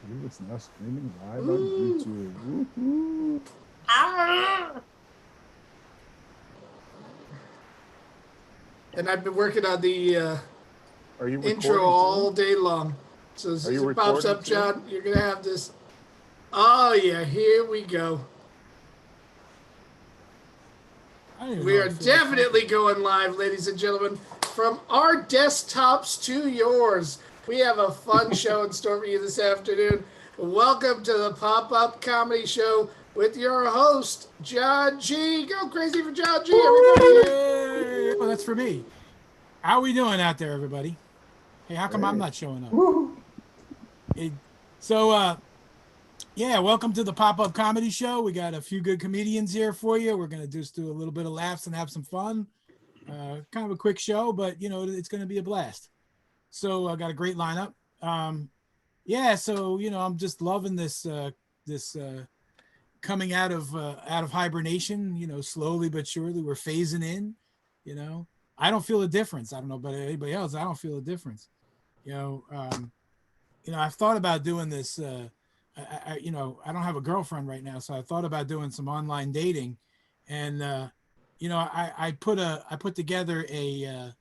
You is now streaming live on YouTube. Woohoo! And I've been working on the Are you intro recording all too? day long. So as Are soon as you it pops recording up, too? John, you're going to have this. Oh, yeah, here we go. I don't even We know are what I feel like definitely talking. going live, ladies and gentlemen, from our desktops to yours. We have a fun show in store for you this afternoon. Welcome to the Pop Up Comedy Show with your host, John G. Go crazy for John G, everybody! Yay! Oh, that's for me. How we doing out there, everybody? Hey, how come I'm Hey, not showing up? Hey, so, yeah, welcome to the Pop Up Comedy Show. We got a few good comedians here for you. We're gonna just do a little bit of laughs and have some fun. Kind of a quick show, but you know it's gonna be a blast. So I got a great lineup. Yeah, so you know I'm just loving this coming out of hibernation. You know, slowly but surely we're phasing in. You know, I don't feel a difference. I don't know about anybody else. I don't feel a difference. You know, I've thought about doing this. I don't have a girlfriend right now, so I thought about doing some online dating, and I put together a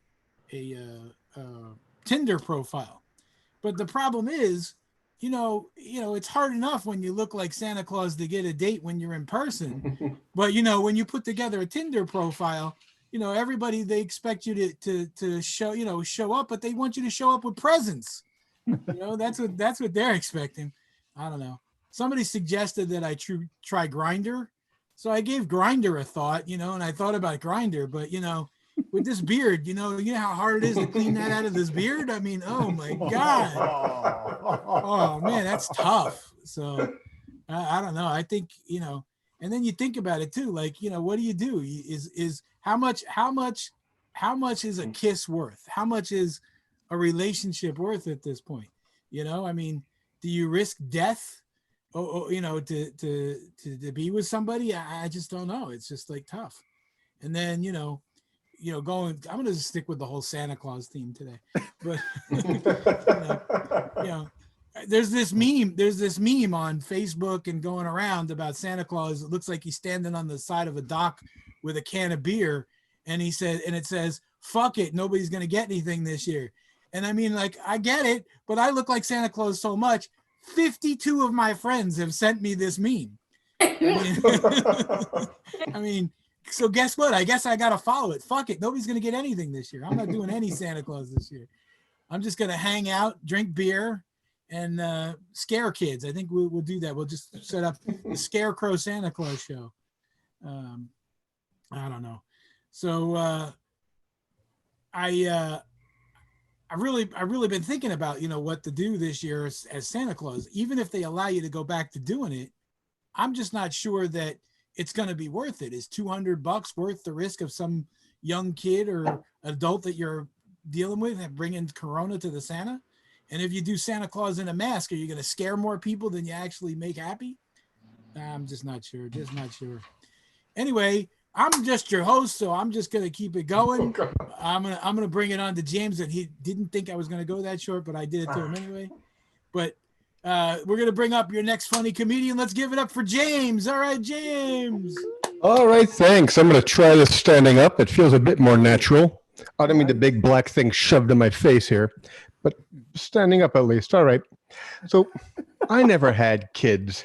Tinder profile, but the problem is, it's hard enough when you look like Santa Claus to get a date when you're in person, but when you put together a Tinder profile, everybody they expect you to show up, but they want you to show up with presents. That's what they're expecting. I don't know. Somebody suggested that I try Grinder, so I gave Grinder a thought, and I thought about Grinder, but with this beard, you know how hard it is to clean that out of this beard. I mean, oh my god, oh man, that's tough. So I don't know. I think and then you think about it too. Like what do you do? Is how much is a kiss worth? How much is a relationship worth at this point? I mean, do you risk death? To be with somebody? I just don't know. It's just like tough. And then going. I'm gonna just stick with the whole Santa Claus theme today, but you know, you know, there's this meme on Facebook and going around about Santa Claus. It looks like he's standing on the side of a dock with a can of beer, and it says, "Fuck it, nobody's gonna get anything this year." And I mean, like, I get it, but I look like Santa Claus so much. 52 of my friends have sent me this meme. I mean, I mean, so guess what? I guess I gotta follow it. Fuck it, nobody's gonna get anything this year. I'm not doing any Santa Claus this year. I'm just gonna hang out, drink beer, and scare kids. I think we'll do that. We'll just set up the Scarecrow Santa Claus show. Um, I don't know. So I I really been thinking about what to do this year as Santa Claus. Even if they allow you to go back to doing it, I'm just not sure that it's going to be worth it. Is $200 worth the risk of some young kid or adult that you're dealing with and bringing Corona to the Santa? And if you do Santa Claus in a mask, are you going to scare more people than you actually make happy? I'm just not sure. Just not sure. Anyway, I'm just your host, so I'm just gonna keep it going. I'm gonna bring it on to James, and he didn't think I was gonna go that short, but I did it to him anyway. But we're gonna bring up your next funny comedian. Let's give it up for James. All right, James. All right, thanks. I'm going to try this standing up. It feels a bit more natural. I don't mean the big black thing shoved in my face here, but standing up at least. All right. So I never had kids.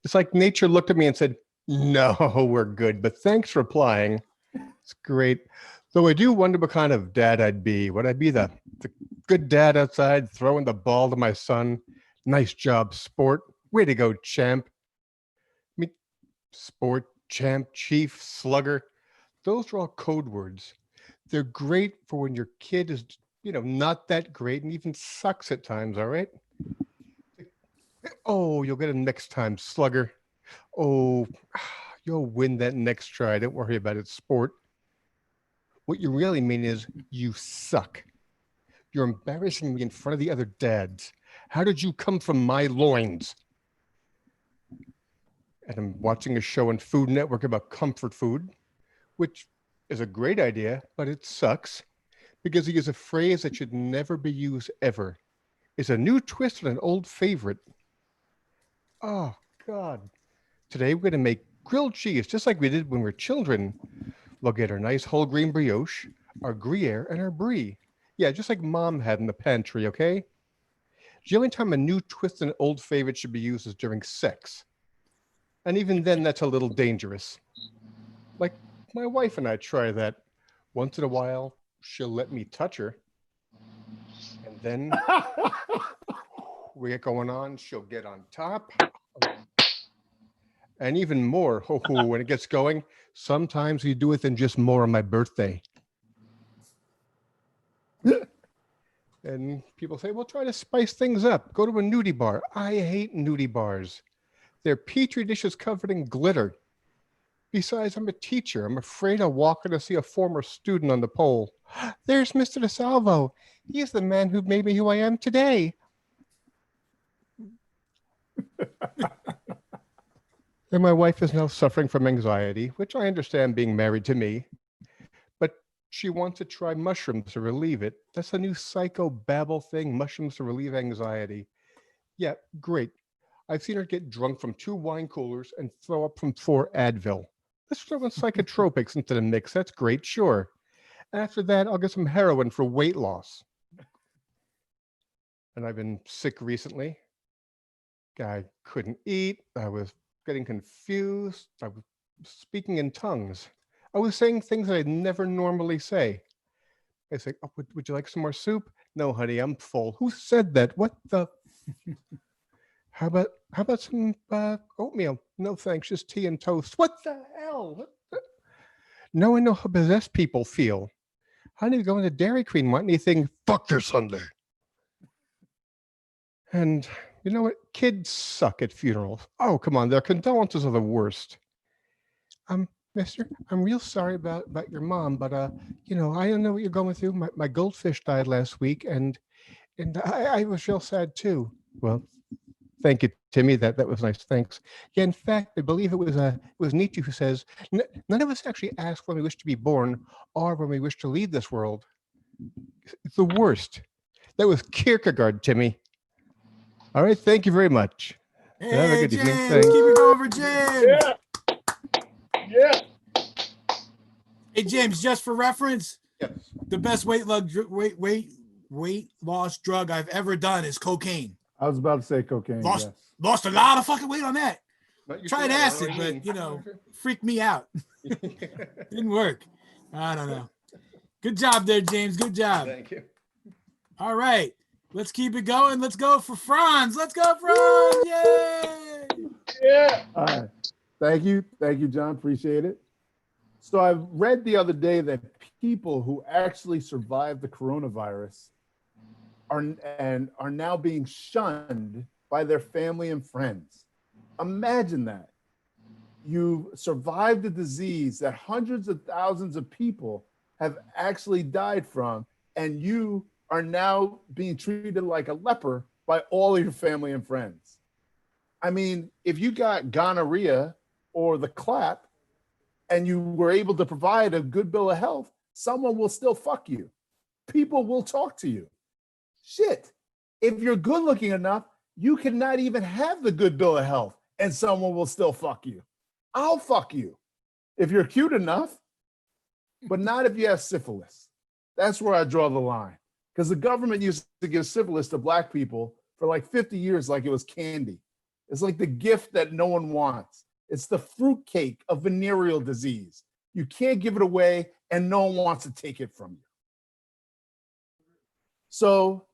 It's like nature looked at me and said, "No, we're good, but thanks for applying." It's great. Though I do wonder what kind of dad I'd be. Would I be the good dad outside throwing the ball to my son? Nice job, sport. Way to go, champ. I mean, sport, champ, chief, slugger. Those are all code words. They're great for when your kid is, not that great and even sucks at times, all right? Oh, you'll get it next time, slugger. Oh, you'll win that next try. Don't worry about it, sport. What you really mean is you suck. You're embarrassing me in front of the other dads. How did you come from my loins? And I'm watching a show on Food Network about comfort food, which is a great idea, but it sucks because he uses a phrase that should never be used ever. It's a new twist on an old favorite. Oh, God. Today we're going to make grilled cheese just like we did when we were children. We'll get our nice whole grain brioche, our Gruyere, and our brie. Yeah, just like Mom had in the pantry, okay? The only time a new twist in an old favorite should be used is during sex. And even then, that's a little dangerous. Like, my wife and I try that. Once in a while, she'll let me touch her. And then we get going on, she'll get on top. And even more, when it gets going, sometimes we do it than just more on my birthday. And people say, well, try to spice things up. Go to a nudie bar. I hate nudie bars. They're petri dishes covered in glitter. Besides, I'm a teacher. I'm afraid I'll walk in to see a former student on the pole. There's Mr. DeSalvo. He's the man who made me who I am today. And my wife is now suffering from anxiety, which I understand being married to me. But she wants to try mushrooms to relieve it. That's a new psychobabble thing, mushrooms to relieve anxiety. Yeah, great. I've seen her get drunk from 2 wine coolers and throw up from 4 Advil. Let's throw in psychotropics into the mix. That's great, sure. After that, I'll get some heroin for weight loss. And I've been sick recently. I couldn't eat. I was getting confused. I was speaking in tongues. I was saying things that I'd never normally say. I say, oh, would you like some more soup? No, honey, I'm full. Who said that? What the? How about some oatmeal? No, thanks, just tea and toast. What the hell? Now I know how possessed people feel. How do you go into Dairy Queen? Want anything? Fuck your Sunday. And you know what? Kids suck at funerals. Oh, come on. Their condolences are the worst. Mister, I'm real sorry about your mom, but I don't know what you're going through. My goldfish died last week, and I was real sad too. Well, thank you, Timmy. That was nice. Thanks. Yeah, in fact, I believe it was Nietzsche who says, none of us actually ask when we wish to be born or when we wish to leave this world. It's the worst. That was Kierkegaard, Timmy. All right, thank you very much. Hey, James, keep it going for James. Yeah. Hey, James, just for reference, Yes. the best weight loss drug I've ever done is cocaine. I was about to say cocaine. Lost a lot of fucking weight on that. Tried sure, acid, but freaked me out. Didn't work. I don't know. Good job there, James. Good job. Thank you. All right. Let's keep it going. Let's go for Franz. Let's go, Franz. Yay! Yeah. All right. Thank you, John. Appreciate it. So I read the other day that people who actually survived the coronavirus are now being shunned by their family and friends. Imagine that. You survived a disease that hundreds of thousands of people have actually died from, and you are now being treated like a leper by all of your family and friends. I mean, if you got gonorrhea or the clap and you were able to provide a good bill of health, someone will still fuck you. People will talk to you. Shit. If you're good looking enough, you cannot even have the good bill of health and someone will still fuck you. I'll fuck you if you're cute enough, but not if you have syphilis. That's where I draw the line. Because the government used to give syphilis to Black people for like 50 years like it was candy. It's like the gift that no one wants. It's the fruitcake of venereal disease. You can't give it away and no one wants to take it from you. So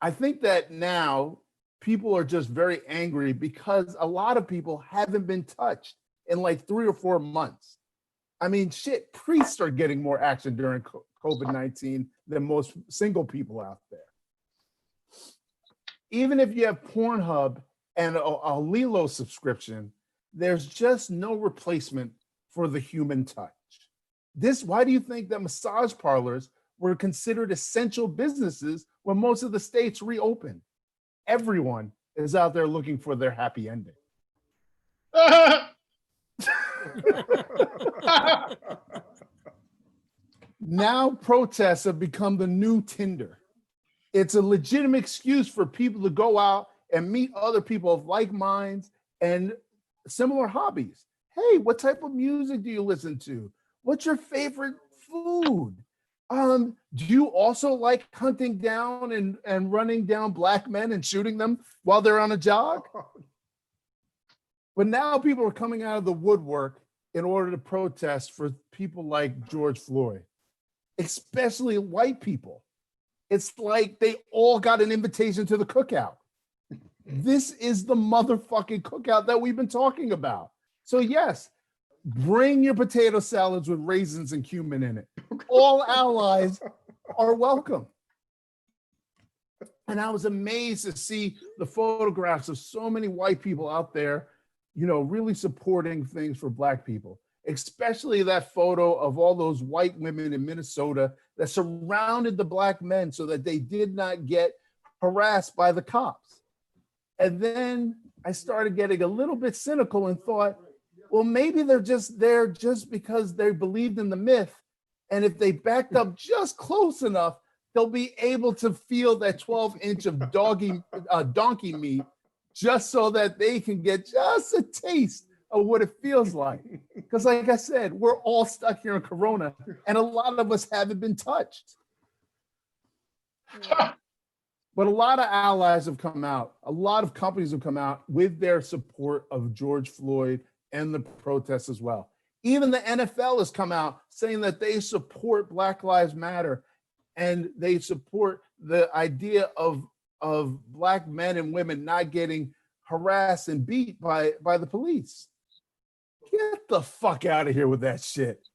I think that now people are just very angry because a lot of people haven't been touched in like 3 or 4 months. I mean, shit, priests are getting more action during COVID-19 than most single people out there. Even if you have Pornhub and a Lilo subscription, there's just no replacement for the human touch. Why do you think that massage parlors were considered essential businesses when most of the states reopened? Everyone is out there looking for their happy ending. Now protests have become the new Tinder. It's a legitimate excuse for people to go out and meet other people of like minds and similar hobbies. Hey, what type of music do you listen to? What's your favorite food? Do you also like hunting down and running down black men and shooting them while they're on a jog? But now people are coming out of the woodwork in order to protest for people like George Floyd, especially white people. It's like they all got an invitation to the cookout. This is the motherfucking cookout that we've been talking about. So yes, bring your potato salads with raisins and cumin in it. All allies are welcome. And I was amazed to see the photographs of so many white people out there, really supporting things for black people, especially that photo of all those white women in Minnesota that surrounded the black men so that they did not get harassed by the cops. And then I started getting a little bit cynical and thought, well, maybe they're just there just because they believed in the myth. And if they backed up just close enough, they'll be able to feel that 12-inch of donkey meat just so that they can get just a taste of what it feels like. Because like I said, we're all stuck here in Corona and a lot of us haven't been touched. But a lot of allies have come out. A lot of companies have come out with their support of George Floyd and the protests as well. Even the NFL has come out saying that they support Black Lives Matter and they support the idea of black men and women not getting harassed and beat by the police. Get the fuck out of here with that shit.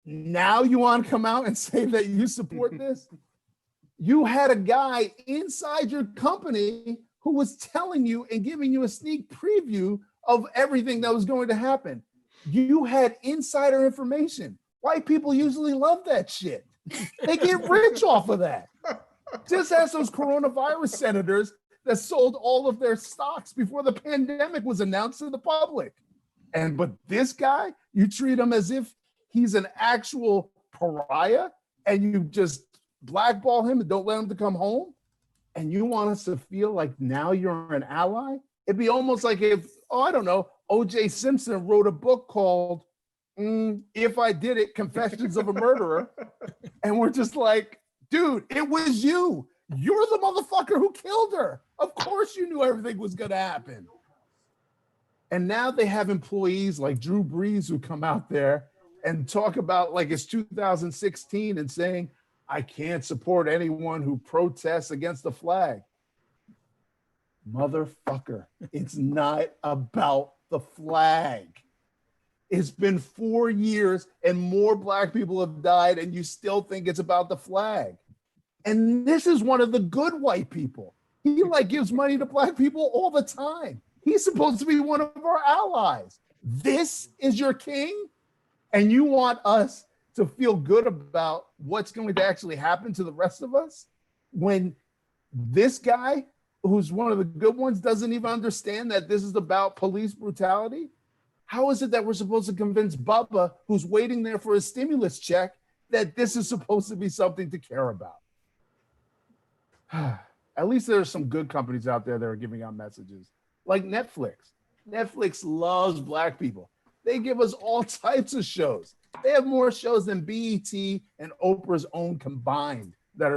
Now you want to come out and say that you support this? You had a guy inside your company who was telling you and giving you a sneak preview of everything that was going to happen. You had insider information. White people usually love that shit. They get rich off of that. Just as those coronavirus senators that sold all of their stocks before the pandemic was announced to the public. But this guy, you treat him as if he's an actual pariah and you just blackball him and don't let him to come home. And you want us to feel like now you're an ally? It'd be almost like if, O.J. Simpson wrote a book called If I Did It, Confessions of a Murderer. And we're just like, dude, it was you. You're the motherfucker who killed her. Of course you knew everything was going to happen. And now they have employees like Drew Brees who come out there and talk about like it's 2016 and saying, I can't support anyone who protests against the flag. Motherfucker, it's not about the flag. It's been 4 years and more black people have died and you still think it's about the flag. And this is one of the good white people. He gives money to black people all the time. He's supposed to be one of our allies. This is your king? And you want us to feel good about what's going to actually happen to the rest of us when this guy, who's one of the good ones, doesn't even understand that this is about police brutality? How is it that we're supposed to convince Bubba, who's waiting there for his stimulus check, that this is supposed to be something to care about? At least there are some good companies out there that are giving out messages, like Netflix. Netflix loves black people. They give us all types of shows. They have more shows than BET and Oprah's own combined that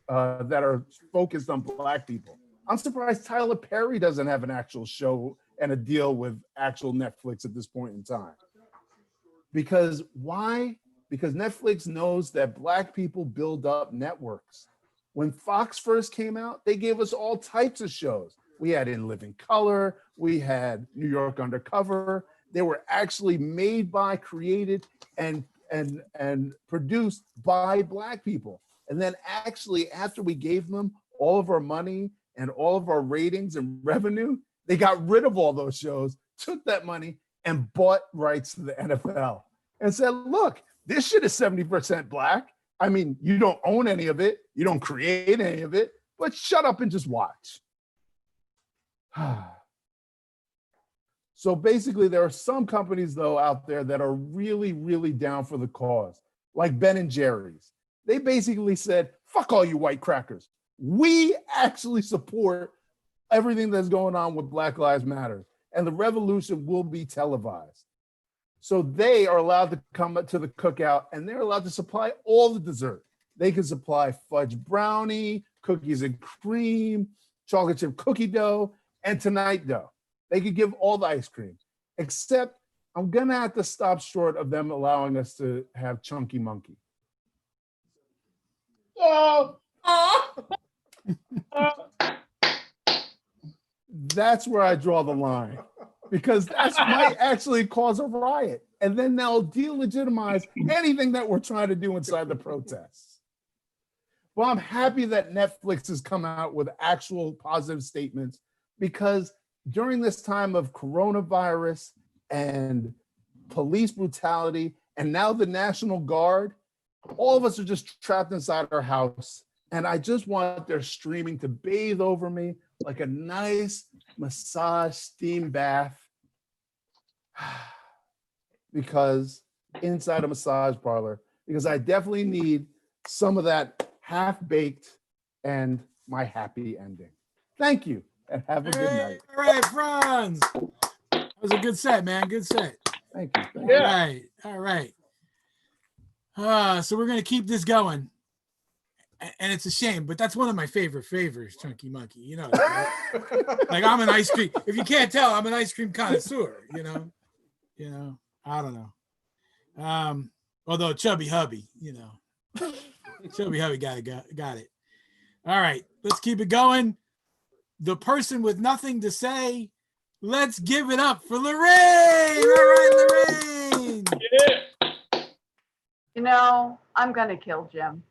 are focused on black people. I'm surprised Tyler Perry doesn't have an actual show and a deal with actual Netflix at this point in time. Because why? Because Netflix knows that black people build up networks. When Fox first came out, they gave us all types of shows. We had In Living Color, we had New York Undercover. They were actually made by, created, and produced by black people. And then actually, after we gave them all of our money and all of our ratings and revenue, they got rid of all those shows, took that money, and bought rights to the NFL and said, look, this shit is 70% black. I mean, you don't own any of it. You don't create any of it, but shut up and just watch. So basically, there are some companies, though, out there that are really, really down for the cause, like Ben and Jerry's. They basically said, fuck all you white crackers. We actually support everything that's going on with Black Lives Matter. and the revolution will be televised. So they are allowed to come to the cookout and they're allowed to supply all the dessert. They can supply fudge brownie, cookies and cream, chocolate chip cookie dough, and tonight dough. They could give all the ice cream, except I'm gonna have to stop short of them allowing us to have Chunky Monkey. Oh, That's where I draw the line, because that might actually cause a riot. And then they'll delegitimize anything that we're trying to do inside the protests. Well, I'm happy that Netflix has come out with actual positive statements, because during this time of coronavirus and police brutality, and now the National Guard, all of us are just trapped inside our house. And I just want their streaming to bathe over me like a nice massage steam bath. Because inside a massage parlor, because I definitely need some of that half-baked and my happy ending. Thank you, and have a good night. All right, Franz. That was a good set, man. Good set. Thank you. Thank you. Yeah. All right. So we're gonna keep this going, and it's a shame, but that's one of my favorite flavors, Chunky Monkey. You know, right? Like I'm an ice cream. If you can't tell, I'm an ice cream connoisseur. You know. I don't know. Although Chubby Hubby, Chubby Hubby got it. All right, let's keep it going. The person with nothing to say. Let's give it up for Lorraine. All right, Lorraine. I'm gonna kill Jim.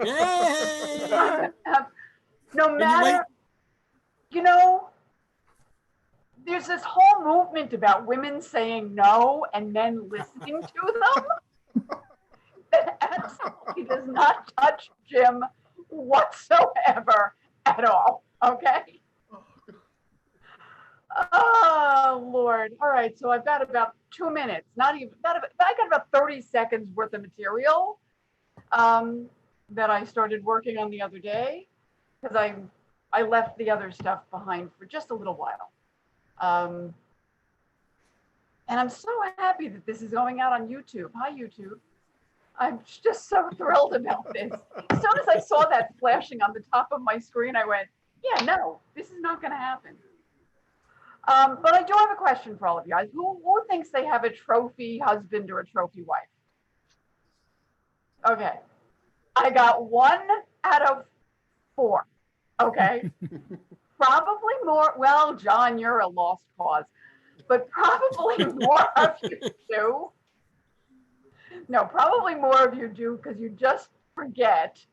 Yay! No matter, there's this whole movement about women saying no and men listening to them that absolutely does not touch Jim whatsoever at all. Okay. Oh, Lord. All right. So I've got about 2 minutes, I got about 30 seconds worth of material that I started working on the other day, because I left the other stuff behind for just a little while. And I'm so happy that this is going out on YouTube. Hi, YouTube. I'm just so thrilled about this. As soon as I saw that flashing on the top of my screen, I went, yeah, no, this is not going to happen. But I do have a question for all of you guys. Who thinks they have a trophy husband or a trophy wife? Okay. I got 1 out of 4. Okay. Probably more. Well, John, you're a lost cause, but probably more of you do. No, probably more of you do, because you just forget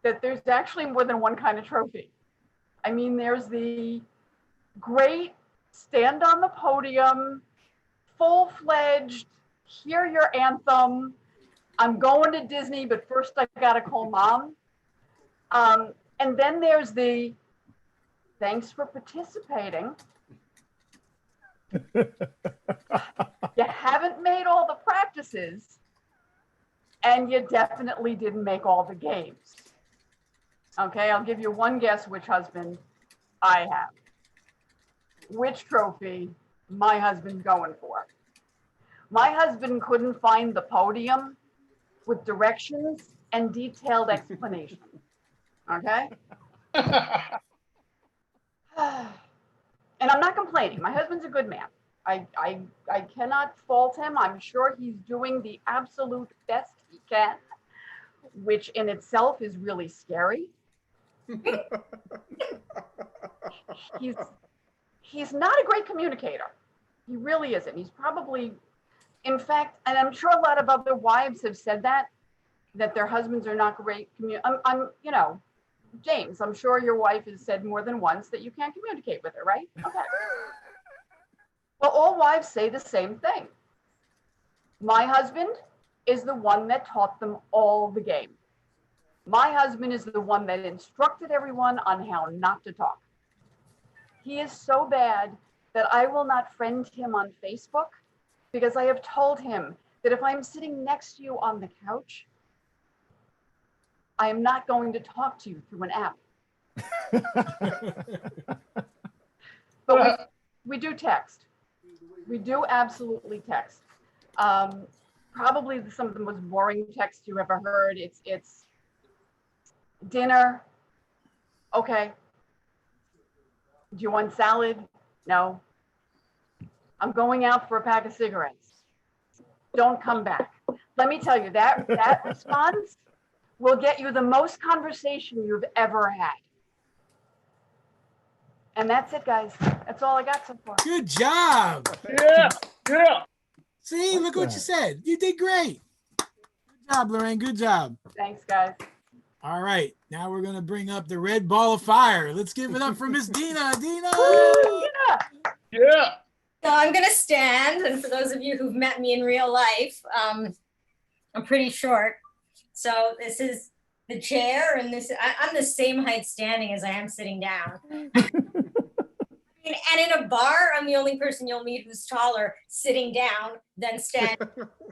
that there's actually more than one kind of trophy. I mean, there's the great stand on the podium, full-fledged, hear your anthem, I'm going to Disney, but first I gotta call mom. And then there's the thanks for participating. You haven't made all the practices, and you definitely didn't make all the games. Okay, I'll give you one guess which husband I have. Which trophy my husband's going for. My husband couldn't find the podium with directions and detailed explanation. Okay? And I'm not complaining. My husband's a good man. I cannot fault him. I'm sure he's doing the absolute best he can, which in itself is really scary. He's not a great communicator. He really isn't. He's probably, in fact, and I'm sure a lot of other wives have said that their husbands are not great James, I'm sure your wife has said more than once that you can't communicate with her, right? Okay. Well, all wives say the same thing. My husband is the one that taught them all the game. My husband is the one that instructed everyone on how not to talk. He is so bad that I will not friend him on Facebook, because I have told him that if I'm sitting next to you on the couch, I am not going to talk to you through an app. We do text. We do absolutely text. Probably some of the most boring text you ever heard. It's dinner. Okay. Do you want salad? No. I'm going out for a pack of cigarettes. Don't come back. Let me tell you, that response will get you the most conversation you've ever had. And that's it, guys. That's all I got so far. Good job. Yeah, yeah. See, look what you said. You did great. Good job, Lorraine. Good job. Thanks, guys. All right. Now we're going to bring up the red ball of fire. Let's give it up for Miss Dina. Dina. Yeah. Yeah. So I'm going to stand. And for those of you who've met me in real life, I'm pretty short. So this is the chair, and I'm the same height standing as I am sitting down. And in a bar, I'm the only person you'll meet who's taller sitting down than standing.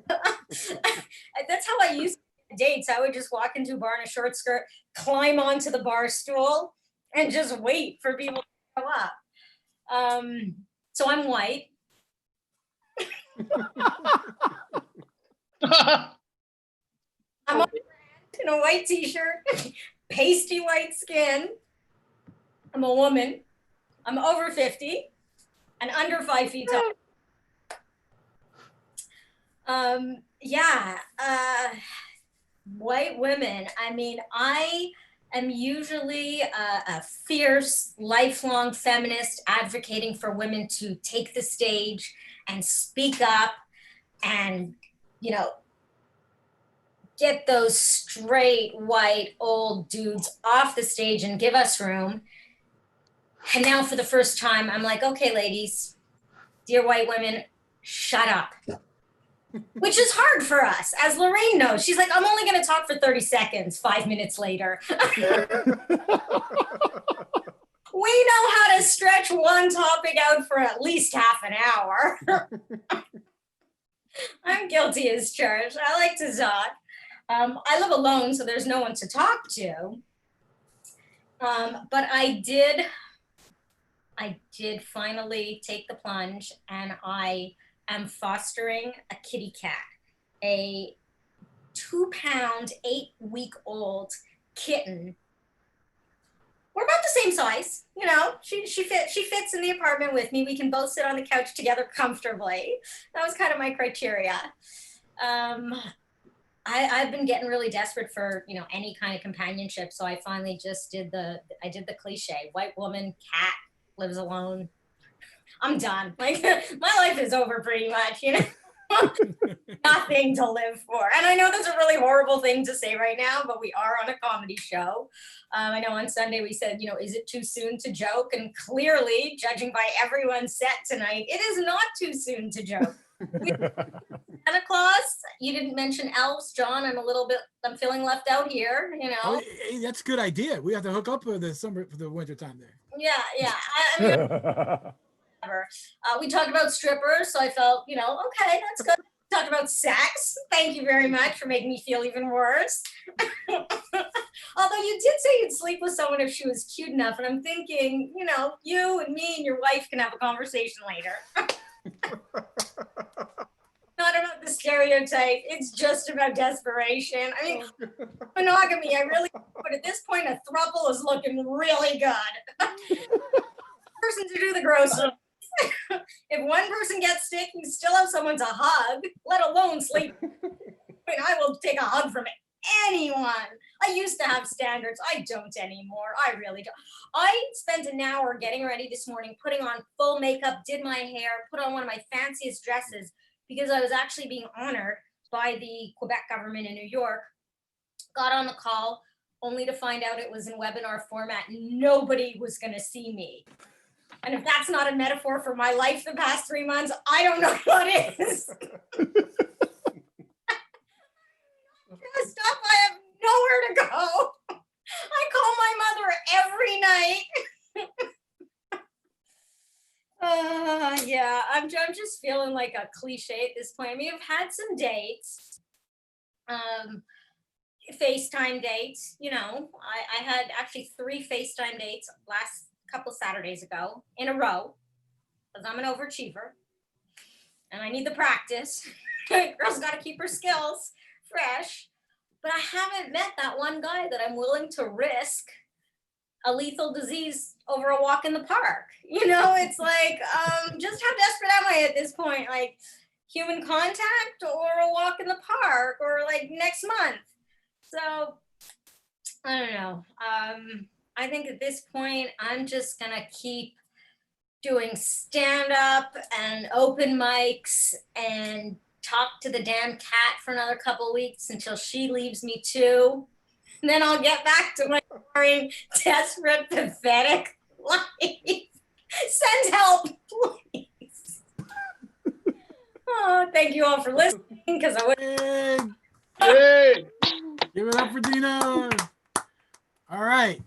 That's how I used to dates. I would just walk into a bar in a short skirt, climb onto the bar stool, and just wait for people to show up. So I'm white. I'm in a white t-shirt, pasty white skin. I'm a woman. I'm over 50 and under 5 feet tall. White women. I mean, I am usually a fierce, lifelong feminist advocating for women to take the stage and speak up and, get those straight, white, old dudes off the stage and give us room. And now for the first time, I'm like, okay, ladies, dear white women, shut up. Which is hard for us, as Lorraine knows. She's like, I'm only going to talk for 30 seconds, 5 minutes later. We know how to stretch one topic out for at least half an hour. I'm guilty as charged. I like to talk. I live alone, so there's no one to talk to. But I did finally take the plunge, and I am fostering a kitty cat, a 2-pound, 8-week-old kitten. We're about the same size, she fits in the apartment with me. We can both sit on the couch together comfortably. That was kind of my criteria. I've been getting really desperate for, any kind of companionship. So I finally just did the cliche, white woman, cat, lives alone. I'm done. Like, my life is over pretty much, Nothing to live for. And I know that's a really horrible thing to say right now, but we are on a comedy show. I know on Sunday we said, is it too soon to joke? And clearly, judging by everyone's set tonight, it is not too soon to joke. Santa Claus, you didn't mention elves, John. I'm feeling left out here, Oh, hey, that's a good idea. We have to hook up for the winter time there. Yeah. I mean, we talked about strippers, so I felt, okay, that's good. We talked about sex. Thank you very much for making me feel even worse. Although you did say you'd sleep with someone if she was cute enough, and I'm thinking, you and me and your wife can have a conversation later. Not about the stereotype. It's just about desperation. I mean, monogamy, I really, but at this point, a throuple is looking really good. Person to do the groceries. If one person gets sick, you still have someone to hug, let alone sleep. I mean, I will take a hug from anyone. I used to have standards. I don't anymore. I really don't. I spent an hour getting ready this morning, putting on full makeup, did my hair, put on one of my fanciest dresses because I was actually being honored by the Quebec government in New York. Got on the call only to find out it was in webinar format. Nobody was going to see me. And if that's not a metaphor for my life the past 3 months, I don't know what is. Stuff, I have nowhere to go. I call my mother every night. Yeah, I'm just feeling like a cliche at this point. I mean, I've had some dates, FaceTime dates. I had actually 3 FaceTime dates last couple Saturdays ago in a row. because I'm an overachiever and I need the practice. Girl's got to keep her skills fresh. But I haven't met that one guy that I'm willing to risk a lethal disease over a walk in the park. You know, it's like, just how desperate am I at this point? Like, human contact or a walk in the park or like next month? So, I don't know. I think at this point, I'm just gonna keep doing stand-up and open mics and talk to the damn cat for another couple of weeks until she leaves me too. And then I'll get back to my boring, desperate, pathetic life. Send help, please. Oh, thank you all for listening, because I would. Hey, Give it up for Dina. All right.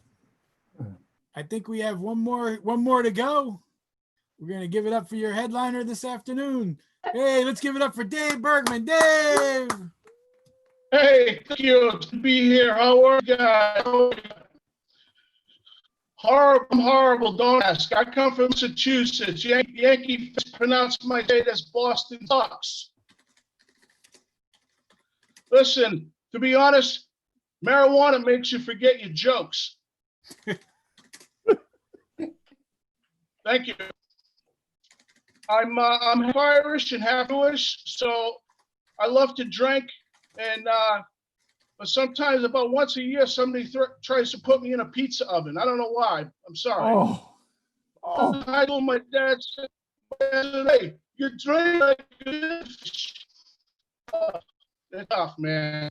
I think we have one more to go. We're gonna give it up for your headliner this afternoon. Hey, let's give it up for Dave Bergman. Dave. hey, thank you to be here. How are you guys? Horrible, I'm horrible. Don't ask. I come from Massachusetts. Yankee fans pronounce my state as Boston Sox. Listen, to be honest, marijuana makes you forget your jokes. Thank you. I'm half Irish and half Jewish, so I love to drink, and but sometimes about once a year somebody tries to put me in a pizza oven. I don't know why. I'm sorry. Oh, I told my dad said, "Hey, you drink like this." It's tough, man.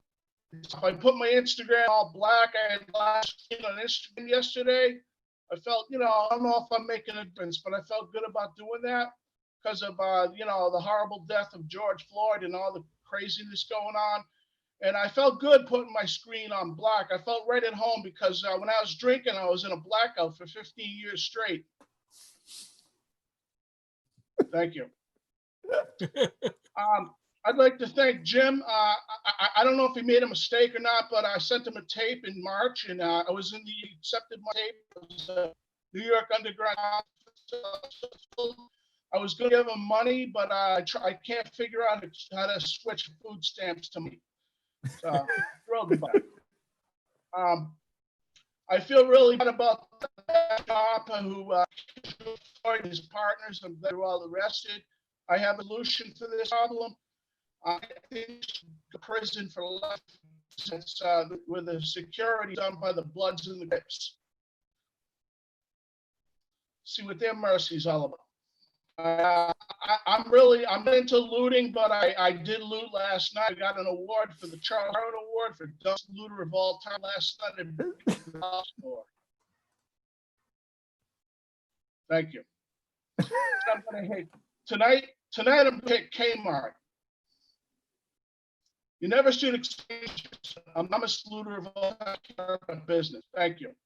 I put my Instagram all black. I had black skin on Instagram yesterday. I felt, I don't know if I'm making a difference, but I felt good about doing that because of, the horrible death of George Floyd and all the craziness going on. And I felt good putting my screen on black. I felt right at home because when I was drinking, I was in a blackout for 15 years straight. Thank you. I'd like to thank Jim. I don't know if he made a mistake or not, but I sent him a tape in March, and I was in the accepted my tape. It was New York Underground. I was going to give him money, but I can't figure out how to switch food stamps to money. So thrilled about it. I feel really bad about that who and his partners, and they're all arrested. I have a solution for this problem. I think prison for life since with the security done by the Bloods and the Crips. See what their mercy is all about. I'm into looting, but I did loot last night. I got an award for the Charles Howard Award for Dumbest Looter of All Time last night at the store. Thank you. I'm gonna hate tonight. Tonight I'm gonna hit Kmart. You never should exchange. I'm a looter of all time business. Thank you.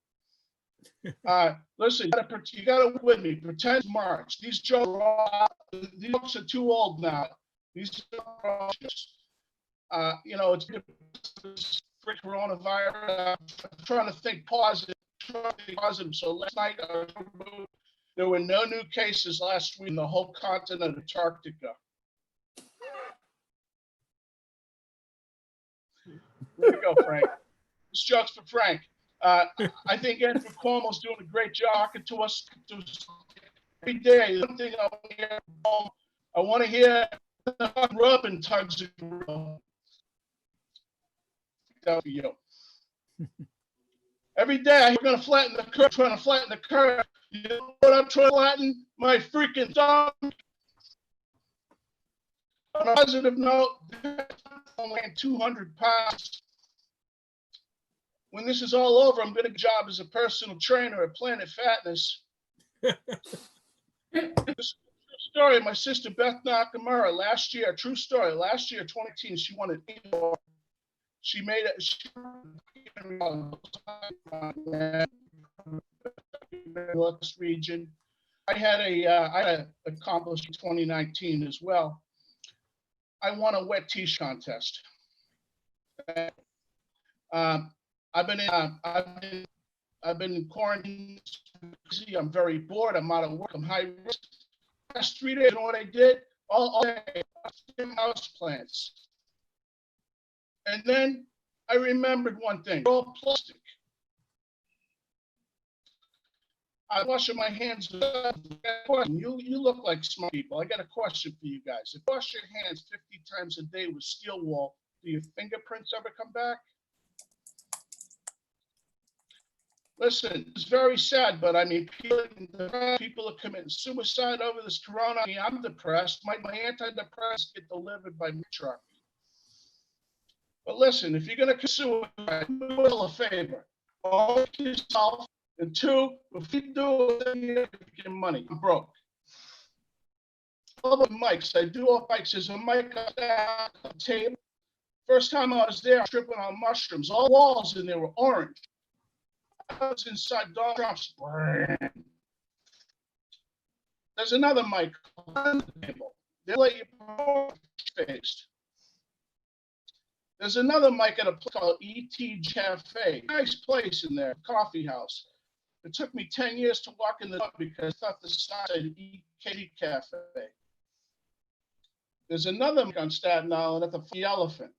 Listen, you gotta work with me. Pretend March. These jokes are too old now. These are it's for coronavirus. I'm trying to think positive. So last night there were no new cases last week in the whole continent of Antarctica. There you go, Frank. This joke's for Frank. I think Andrew Cuomo's doing a great job talking to us every day. One thing I want to hear rubbing tugs of that for you. Every day I'm going to flatten the curve, trying to flatten the curve. You know what I'm trying to flatten? My freaking thumb. On a positive note, I'm only 200 pounds. When this is all over, I'm going to get a job as a personal trainer at Planet Fatness. This story, my sister Beth Nakamura, last year, true story, last year, 2018, she won an award. She made it. Region. I had accomplished in 2019 as well. I won a wet t-shirt contest. I've been in quarantine. I'm very bored. I'm out of work. I'm high risk. last 3 days, you know what I did? All day, house plants. And then I remembered one thing, they're all plastic. I'm washing my hands. You look like smart people. I got a question for you guys. If you wash your hands 50 times a day with steel wool, do your fingerprints ever come back? Listen, it's very sad, but I mean, people are committing suicide over this corona. I mean, I'm depressed. My antidepressants get delivered by my truck. But listen, if you're going to consume suicide, do a favor. All to yourself. And two, if you do it, then you're making money. I'm broke. All the mics, I do all mics. There's a mic on the table. First time I was there, I was tripping on mushrooms. All walls in there were orange. I was inside Donald Trump's brain. There's another mic on the table. They let you face. There's another mic at a place called ET Cafe. Nice place in there, coffee house. It took me 10 years to walk in the door because I thought the sign said ET Cafe. There's another mic on Staten Island at the Elephant.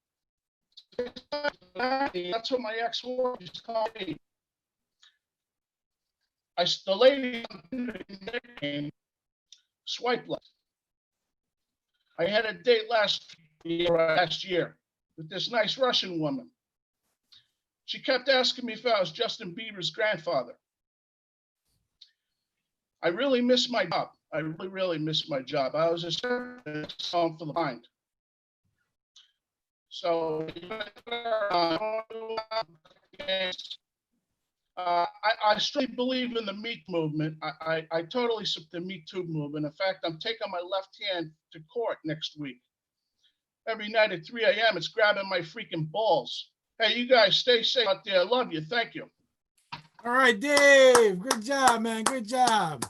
That's what my ex-wife used to call me. The lady came, swipe left. I had a date last year with this nice Russian woman. She kept asking me if I was Justin Bieber's grandfather. I really miss my job. I really miss my job. I was a home for the blind. So I strongly believe in the Me Too movement. I totally support the Me Too movement. In fact, I'm taking my left hand to court next week. Every night at 3 a.m., it's grabbing my freaking balls. Hey, you guys stay safe out there. I love you. Thank you. All right, Dave. Good job, man. Good job.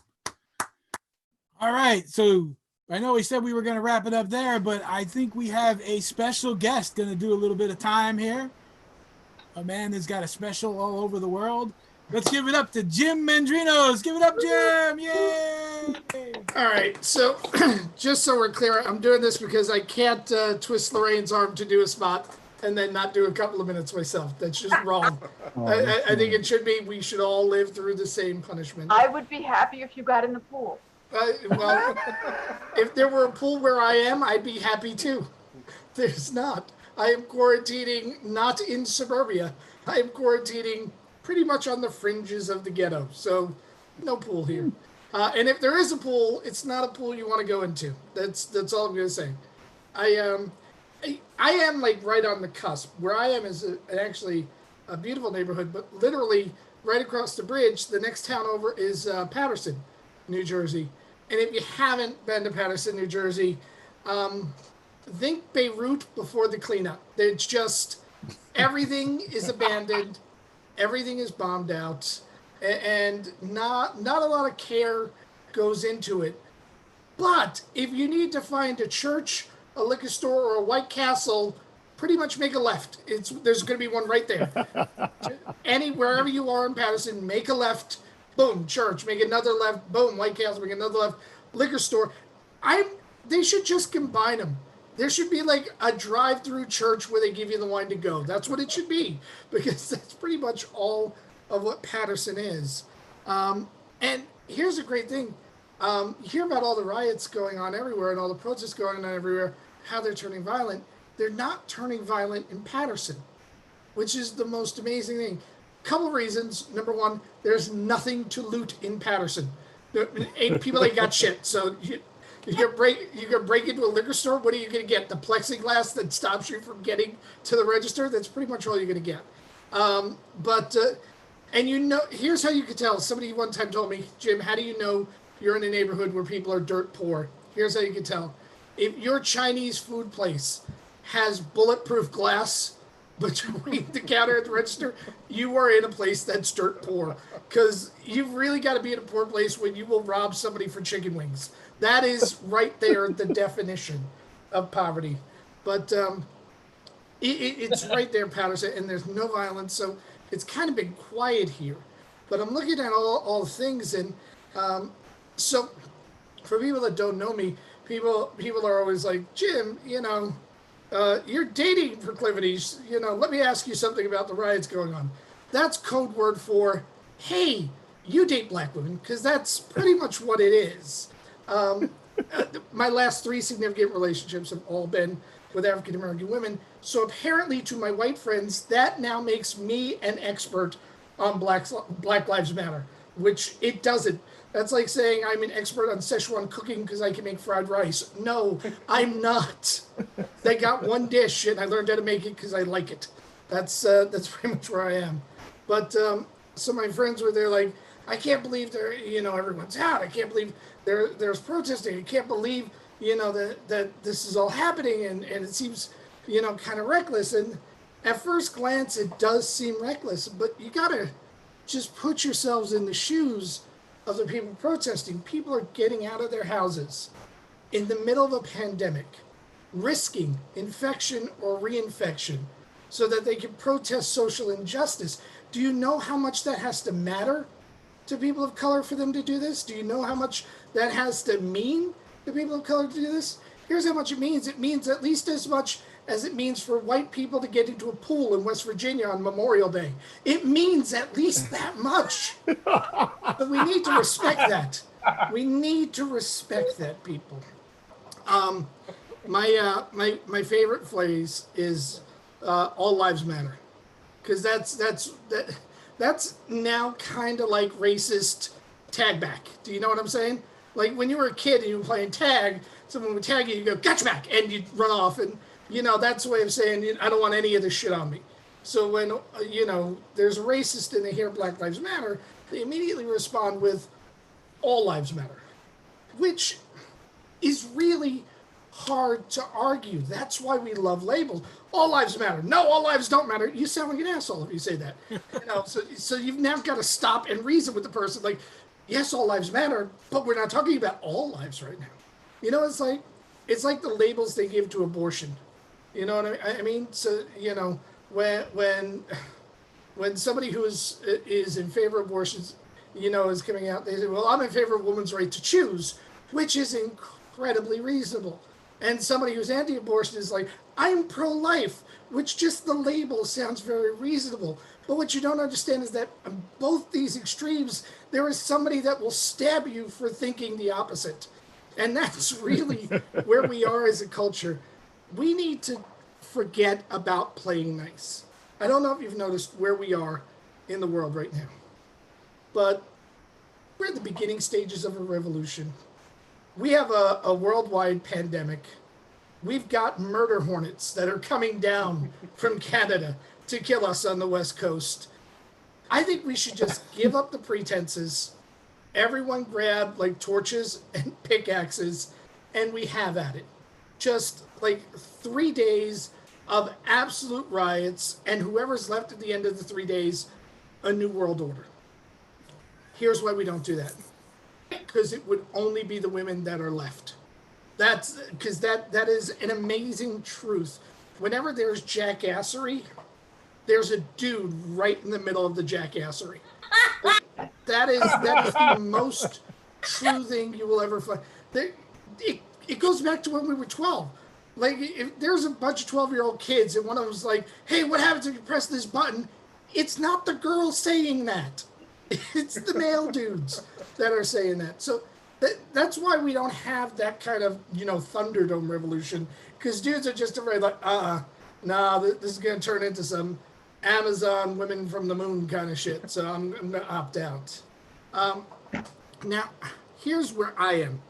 All right. So I know we said we were going to wrap it up there, but I think we have a special guest going to do a little bit of time here. A man that's got a special all over the world. Let's give it up to Jim Mendrinos. Give it up, Jim. Yay. All right. So just so we're clear, I'm doing this because I can't twist Lorraine's arm to do a spot and then not do a couple of minutes myself. That's just wrong. I think it should be, we should all live through the same punishment. I would be happy if you got in the pool. Well, if there were a pool where I am, I'd be happy too. There's not. I am quarantining not in suburbia. I am quarantining pretty much on the fringes of the ghetto. So no pool here. And if there is a pool, it's not a pool you want to go into. That's all I'm going to say. I am like right on the cusp. Where I am is actually a beautiful neighborhood, but literally right across the bridge, the next town over is Paterson, New Jersey. And if you haven't been to Paterson, New Jersey, think Beirut before the cleanup. It's just everything is abandoned, everything is bombed out, and not a lot of care goes into it. But if you need to find a church, a liquor store, or a White Castle, pretty much make a left. There's going to be one right there. Wherever you are in Paterson, make a left. Boom, church. Make another left. Boom, White Castle. Make another left. Liquor store. They should just combine them. There should be like a drive-through church where they give you the wine to go. That's what it should be, because that's pretty much all of what Paterson is. And here's a great thing. You hear about all the riots going on everywhere and all the protests going on everywhere, how they're turning violent. They're not turning violent in Paterson, which is the most amazing thing. Couple reasons. Number one, there's nothing to loot in Paterson. There ain't people that got shit. So you can break into a liquor store. What are you going to get? The plexiglass that stops you from getting to the register? That's pretty much all you're going to get. And here's how you can tell. Somebody one time told me, Jim, how do you know you're in a neighborhood where people are dirt poor? Here's how you can tell. If your Chinese food place has bulletproof glass between the counter at the register, you are in a place that's dirt poor, because you've really got to be in a poor place when you will rob somebody for chicken wings. That is right there, the definition of poverty. But it's right there, Paterson, and there's no violence, so it's kind of been quiet here. But I'm looking at all the things, and so for people that don't know me, people are always like, Jim, your dating proclivities, let me ask you something about the riots going on. That's code word for, hey, you date black women, because that's pretty much what it is. My last 3 significant relationships have all been with African American women. So apparently to my white friends, that now makes me an expert on Black Lives Matter, which it doesn't. That's like saying I'm an expert on Szechuan cooking because I can make fried rice. No, I'm not. They got one dish and I learned how to make it because I like it. That's pretty much where I am. But so my friends were there like, I can't believe they're, everyone's out. I can't believe there's protesting. I can't believe, that this is all happening and it seems, kind of reckless. And at first glance, it does seem reckless, but you gotta just put yourselves in the shoes of the people protesting. People are getting out of their houses in the middle of a pandemic, risking infection or reinfection so that they can protest social injustice. Do you know how much that has to matter to people of color for them to do this? Do you know how much that has to mean to people of color to do this? Here's how much it means. It means at least as much as it means for white people to get into a pool in West Virginia on Memorial Day. It means at least that much. But we need to respect that. We need to respect that, people. My favorite phrase is all lives matter, because that's now kind of like racist tag back. Do you know what I'm saying? Like when you were a kid and you were playing tag, someone would tag you, you go, gotcha back, and you'd run off. And, that's a way of saying, I don't want any of this shit on me. So when, there's a racist and they hear Black Lives Matter, they immediately respond with all lives matter, which is really hard to argue. That's why we love labels. All lives matter. No, all lives don't matter. You sound like an asshole if you say that. So you've now got to stop and reason with the person. Like, yes, all lives matter, but we're not talking about all lives right now. It's like the labels they give to abortion. You know what I mean? So when somebody who is in favor of abortions, is coming out, they say, well, I'm in favor of a woman's right to choose, which is incredibly reasonable. And somebody who's anti-abortion is like, I'm pro-life, which just the label sounds very reasonable. But what you don't understand is that on both these extremes, there is somebody that will stab you for thinking the opposite. And that's really where we are as a culture. We need to forget about playing nice. I don't know if you've noticed where we are in the world right now, but we're at the beginning stages of a revolution. We have a worldwide pandemic. We've got murder hornets that are coming down from Canada to kill us on the West Coast. I think we should just give up the pretenses. Everyone grab like torches and pickaxes, and we have at it. Just like 3 days of absolute riots, and whoever's left at the end of the 3 days, a new world order. Here's why we don't do that. Because it would only be the women that are left. That's because that is an amazing truth. Whenever there's jackassery, there's a dude right in the middle of the jackassery. That is the most true thing you will ever find. It goes back to when we were 12. Like, if there's a bunch of 12-year-old kids and one of them's like, hey, what happens if you press this button? It's not the girl saying that. It's the male dudes that are saying that. So that's why we don't have that kind of, Thunderdome revolution. Because dudes are just afraid, like, this is going to turn into some Amazon women from the moon kind of shit. So I'm going to opt out. Now, here's where I am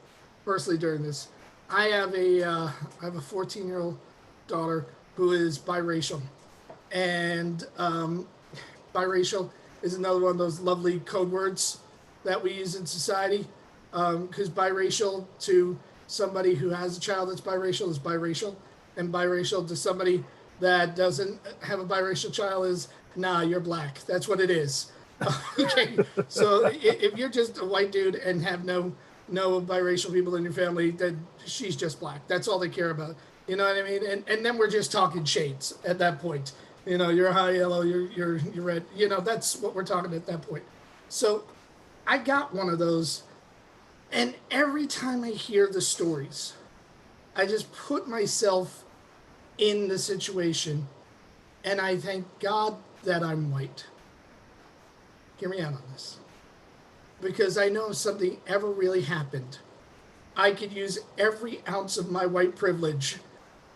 personally during this. I have a 14-year-old daughter who is biracial. And biracial is another one of those lovely code words that we use in society. Because biracial to somebody who has a child that's biracial is biracial. And biracial to somebody that doesn't have a biracial child is, nah, you're black. That's what it is. Okay, so if you're just a white dude and have no biracial people in your family, then she's just black. That's all they care about. You know what I mean? And then we're just talking shades at that point. You're high yellow, you're red. That's what we're talking at that point. So I got one of those And every time I hear the stories, I just put myself in the situation, and I thank God that I'm white. Hear me out on this. Because I know if something ever really happened, I could use every ounce of my white privilege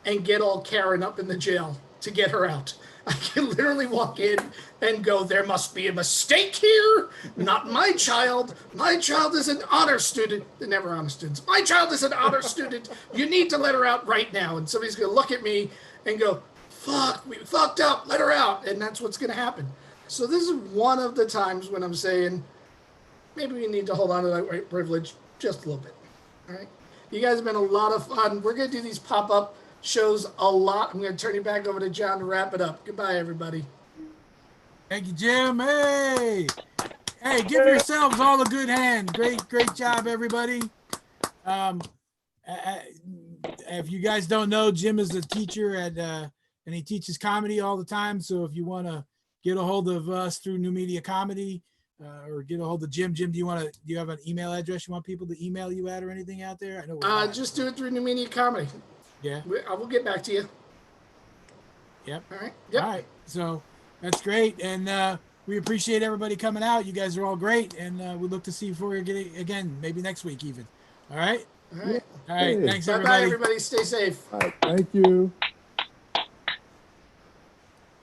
and get all Karen up in the jail to get her out. I can literally walk in and go, there must be a mistake here. Not my child. My child is an honor student. They're never honor students. My child is an honor student. You need to let her out right now. And somebody's going to look at me and go, fuck, we fucked up. Let her out. And that's what's going to happen. So this is one of the times when I'm saying, maybe we need to hold on to that white privilege just a little bit. All right. You guys have been a lot of fun. We're going to do these pop-up shows a lot. I'm going to turn you back over to John to wrap it up. Goodbye, everybody. Thank you, Jim. Hey, give yourselves all a good hand. Great job, everybody. If you guys don't know, Jim is a teacher and he teaches comedy all the time. So if you want to get a hold of us through New Media Comedy, or get a hold of Jim. Jim, do you have an email address you want people to email you at or anything out there? I know. Just do it through New Media Comedy. Yeah. I will get back to you. Yep. All right. Yep. All right. So that's great. And we appreciate everybody coming out. You guys are all great. And we look to see you for you again, maybe next week even. All right. All right. All right. Hey. Thanks, Bye-bye, everybody. everybody. Stay safe. All right, thank you.